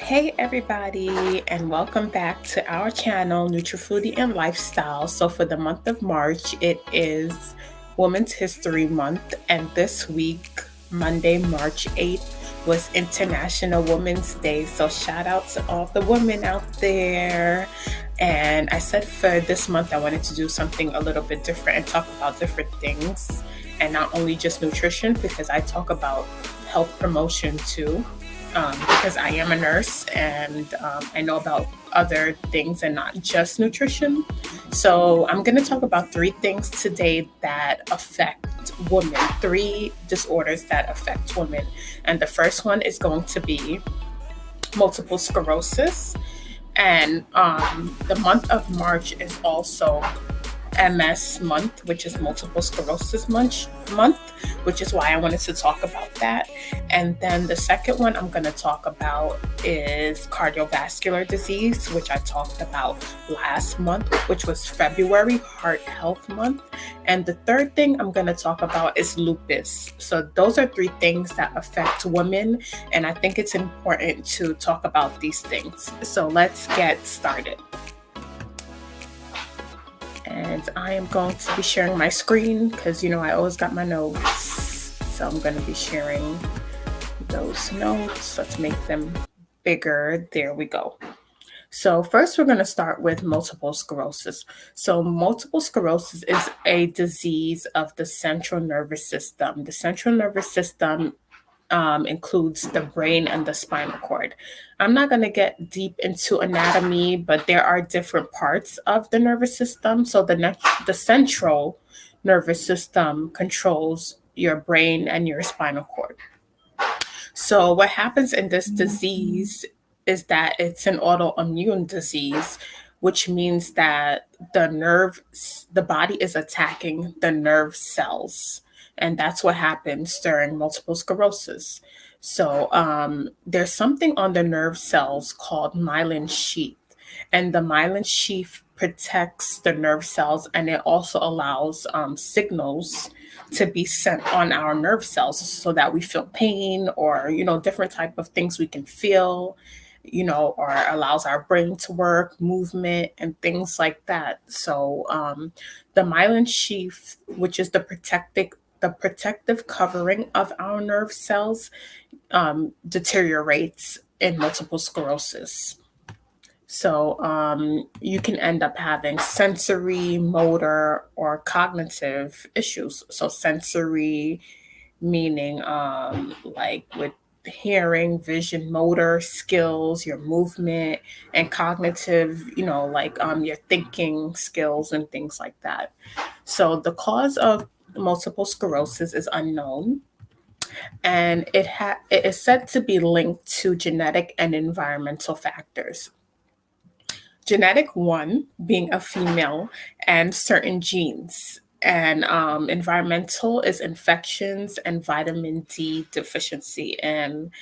Hey everybody, and welcome back to our channel, Nutrifoodie and Lifestyle. So for the month of March, it is Women's History Month, and this week, Monday, March 8th, was International Women's Day. So shout out to all the women out there. And I said for this month, I wanted to do something a little bit different and talk about different things, and not only just nutrition, because I talk about health promotion too. Because I am a nurse and I know about other things and not just nutrition. So I'm going to talk about three things today that affect women, three disorders that affect women. And the first one is going to be multiple sclerosis. And the month of March is also MS month, which is multiple sclerosis month, which is why I wanted to talk about that. And then the second one I'm going to talk about is cardiovascular disease, which I talked about last month, which was February, Heart Health Month. And the third thing I'm going to talk about is lupus. So those are three things that affect women, and I think it's important to talk about these things. So let's get started. And I am going to be sharing my screen because, I always got my notes. So I'm going to be sharing those notes. Let's make them bigger. There we go. So first, we're going to start with multiple sclerosis. So multiple sclerosis is a disease of the central nervous system. The central nervous system includes the brain and the spinal cord. I'm not going to get deep into anatomy, but there are different parts of the nervous system. So the central nervous system controls your brain and your spinal cord. So what happens in this disease is that it's an autoimmune disease, which means that the body is attacking the nerve cells. And that's what happens during multiple sclerosis. So there's something on the nerve cells called myelin sheath. And the myelin sheath protects the nerve cells, and it also allows signals to be sent on our nerve cells so that we feel pain or, different type of things we can feel, or allows our brain to work, movement, and things like that. So the myelin sheath, which is the protective covering of our nerve cells, deteriorates in multiple sclerosis. So you can end up having sensory, motor, or cognitive issues. So sensory meaning like with hearing, vision, motor skills, your movement, and cognitive, like your thinking skills and things like that. So the cause of multiple sclerosis is unknown, and it is said to be linked to genetic and environmental factors. Genetic one being a female and certain genes, and environmental is infections and vitamin D deficiency. And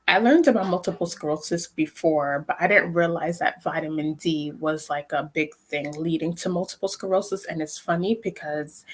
I learned about multiple sclerosis before, but I didn't realize that vitamin D was like a big thing leading to multiple sclerosis. And it's funny because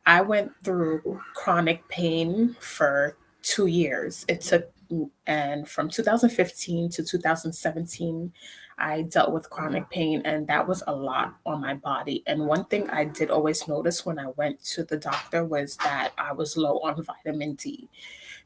I went through chronic pain for 2 years. And from 2015 to 2017, I dealt with chronic pain, and that was a lot on my body. And one thing I did always notice when I went to the doctor was that I was low on vitamin D.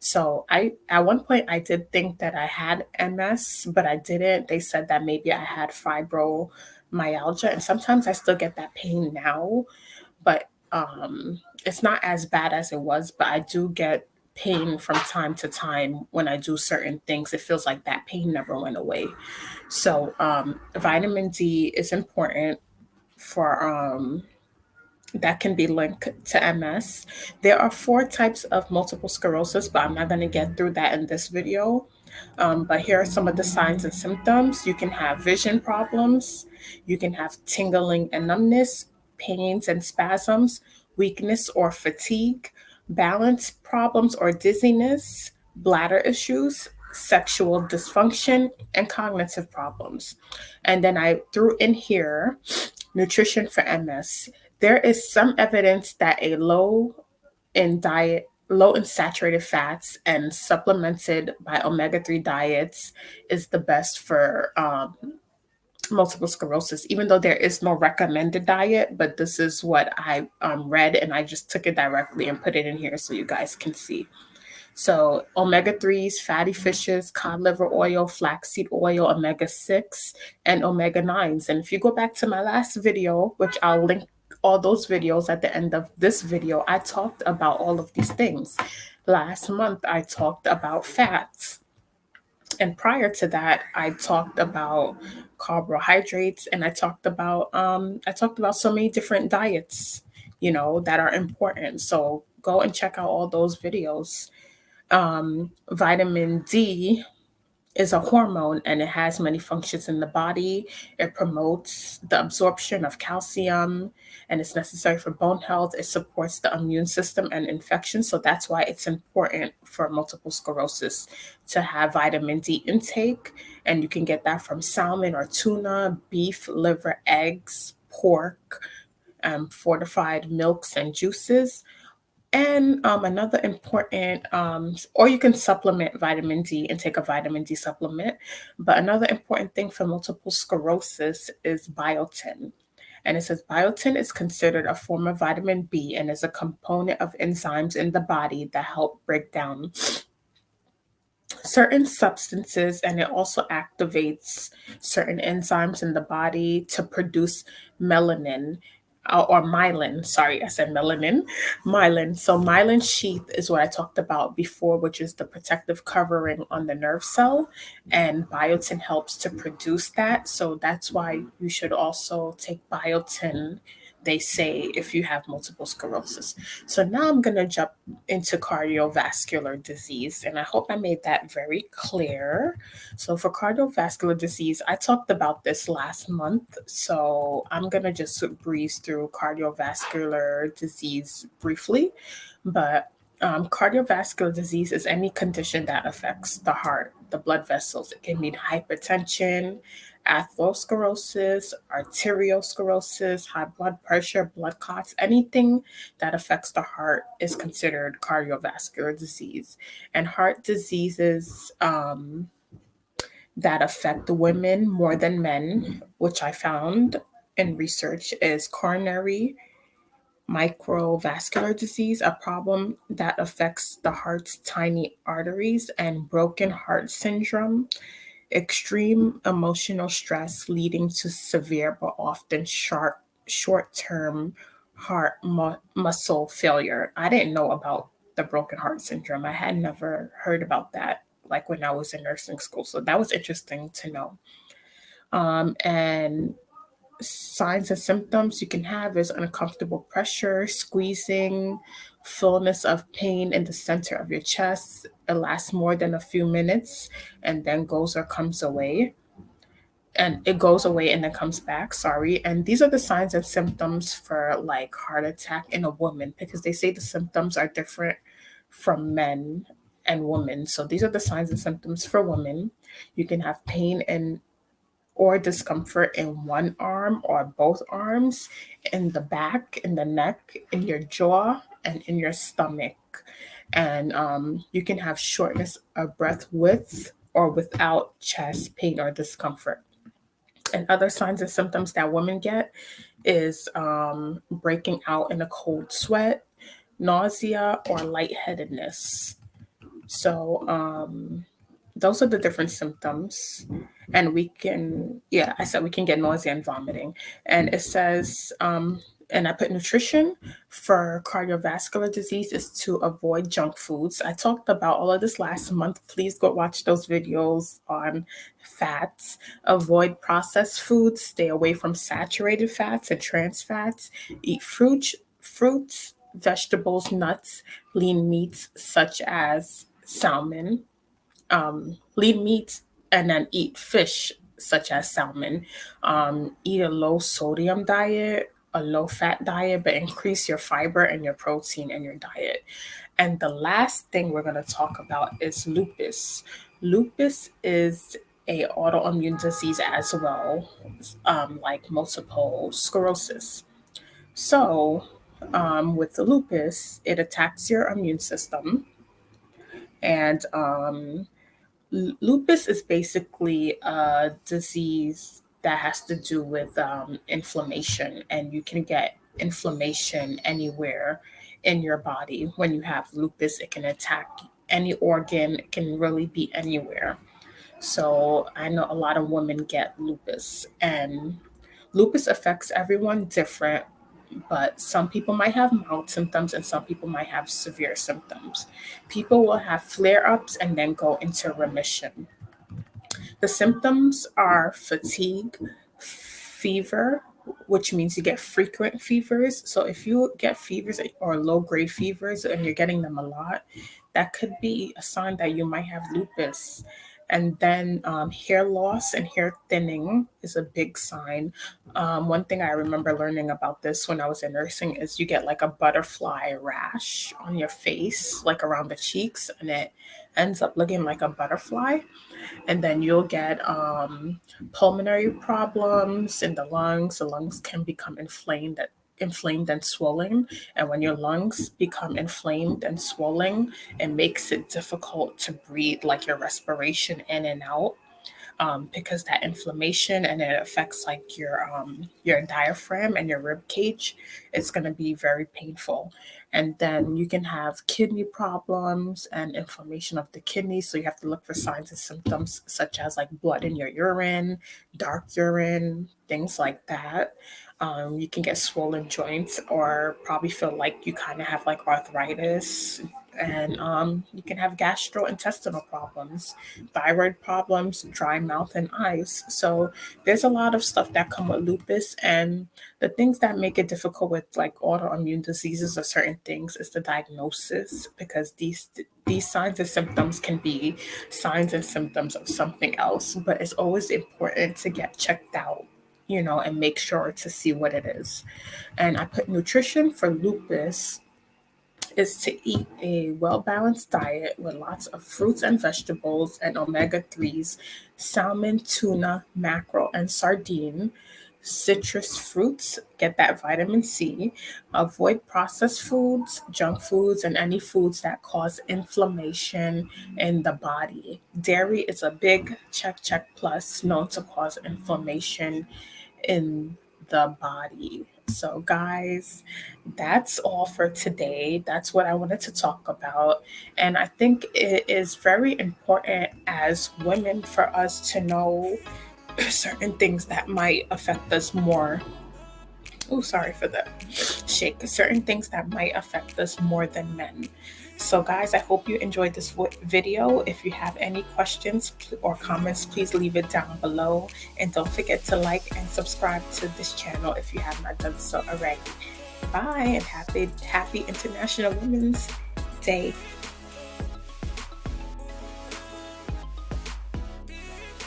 So at one point, I did think that I had MS, but I didn't. They said that maybe I had fibromyalgia, and sometimes I still get that pain now, but it's not as bad as it was. But I do get pain from time to time when I do certain things. It feels like that pain never went away. So vitamin D is important for that can be linked to MS. There are 4 types of multiple sclerosis, but I'm not going to get through that in this video. But here are some of the signs and symptoms. You can have vision problems. You can have tingling and numbness, pains and spasms, weakness or fatigue, balance problems or dizziness, bladder issues, sexual dysfunction, and cognitive problems. And then I threw in here nutrition for MS. There is some evidence that a low in diet low in saturated fats and supplemented by omega-3 diets is the best for multiple sclerosis, even though there is no recommended diet. But this is what I read, and I just took it directly and put it in here so you guys can see. So omega-3s, fatty fishes, cod liver oil, flaxseed oil, omega-6, and omega-9s. And if you go back to my last video, which I'll link all those videos at the end of this video, I talked about all of these things. Last month, I talked about fats. And prior to that, I talked about carbohydrates, and I talked about so many different diets, that are important. So go and check out all those videos. Vitamin D is a hormone, and it has many functions in the body. It promotes the absorption of calcium, and it's necessary for bone health. It supports the immune system and infection. So that's why it's important for multiple sclerosis to have vitamin D intake. And you can get that from salmon or tuna, beef, liver, eggs, pork, fortified milks and juices. And another important, or you can supplement vitamin D and take a vitamin D supplement. But another important thing for multiple sclerosis is biotin. And it says biotin is considered a form of vitamin B and is a component of enzymes in the body that help break down certain substances, and it also activates certain enzymes in the body to produce melanin, or myelin. Sorry, I said melanin, myelin. So myelin sheath is what I talked about before, which is the protective covering on the nerve cell, and biotin helps to produce that. So that's why you should also take biotin, they say, if you have multiple sclerosis. So now I'm going to jump into cardiovascular disease, and I hope I made that very clear. So for cardiovascular disease, I talked about this last month, so I'm going to just breeze through cardiovascular disease briefly. But cardiovascular disease is any condition that affects the heart, the blood vessels. It can mean hypertension, atherosclerosis, arteriosclerosis, high blood pressure, blood clots. Anything that affects the heart is considered cardiovascular disease. And heart diseases that affect women more than men, which I found in research, is coronary microvascular disease, a problem that affects the heart's tiny arteries, and broken heart syndrome, extreme emotional stress leading to severe but often short-term heart muscle failure. I didn't know about the broken heart syndrome. I had never heard about that, like when I was in nursing school. So that was interesting to know. And signs and symptoms you can have is uncomfortable pressure, squeezing, fullness of pain in the center of your chest. It lasts more than a few minutes and then goes or comes away. And it goes away and then comes back, sorry. And these are the signs and symptoms for like heart attack in a woman, because they say the symptoms are different from men and women. So these are the signs and symptoms for women. You can have pain and or discomfort in one arm or both arms, in the back, in the neck, in your jaw, and in your stomach. And you can have shortness of breath with or without chest pain or discomfort. And other signs and symptoms that women get is breaking out in a cold sweat, nausea, or lightheadedness. So those are the different symptoms. And we can, yeah, I said we can get nausea and vomiting. And it says, and I put nutrition for cardiovascular disease is to avoid junk foods. I talked about all of this last month. Please go watch those videos on fats. Avoid processed foods. Stay away from saturated fats and trans fats. Eat fruits, vegetables, nuts, lean meats such as salmon, lean meats, and then eat fish such as salmon. Eat a low sodium diet, a low fat diet, but increase your fiber and your protein in your diet. And the last thing we're going to talk about is lupus. Lupus is a autoimmune disease as well, like multiple sclerosis. So with the lupus, it attacks your immune system. And lupus is basically a disease that has to do with inflammation, and you can get inflammation anywhere in your body. When you have lupus, it can attack any organ, it can really be anywhere. So I know a lot of women get lupus, and lupus affects everyone different, but some people might have mild symptoms and some people might have severe symptoms. People will have flare ups and then go into remission. The symptoms are fatigue, fever, which means you get frequent fevers. So if you get fevers or low grade fevers and you're getting them a lot, that could be a sign that you might have lupus. And then hair loss and hair thinning is a big sign. One thing I remember learning about this when I was in nursing is you get like a butterfly rash on your face, like around the cheeks, and it ends up looking like a butterfly. And then you'll get pulmonary problems in the lungs. The lungs can become inflamed and swollen. And when your lungs become inflamed and swollen, it makes it difficult to breathe, like your respiration in and out, because that inflammation, and it affects like your diaphragm and your rib cage. It's going to be very painful. And then you can have kidney problems and inflammation of the kidneys. So you have to look for signs and symptoms such as like blood in your urine, dark urine, things like that. You can get swollen joints or probably feel like you kind of have like arthritis. And you can have gastrointestinal problems, thyroid problems, dry mouth, and eyes. So there's a lot of stuff that come with lupus. And the things that make it difficult with like autoimmune diseases or certain things is the diagnosis, because these signs and symptoms can be signs and symptoms of something else. But it's always important to get checked out, and make sure to see what it is. And I put nutrition for lupus is to eat a well balanced diet with lots of fruits and vegetables and omega 3s, salmon, tuna, mackerel, and sardine, citrus fruits, get that vitamin C, avoid processed foods, junk foods, and any foods that cause inflammation in the body. Dairy is a big check plus, known to cause inflammation in the body. So, guys, that's all for today. That's what I wanted to talk about. And I think it is very important as women for us to know certain things that might affect us more. Oh, sorry for the shake. Certain things that might affect us more than men. So, guys, I hope you enjoyed this video. If you have any questions or comments, please leave it down below. And don't forget to like and subscribe to this channel if you have not done so already. Bye, and happy International Women's Day.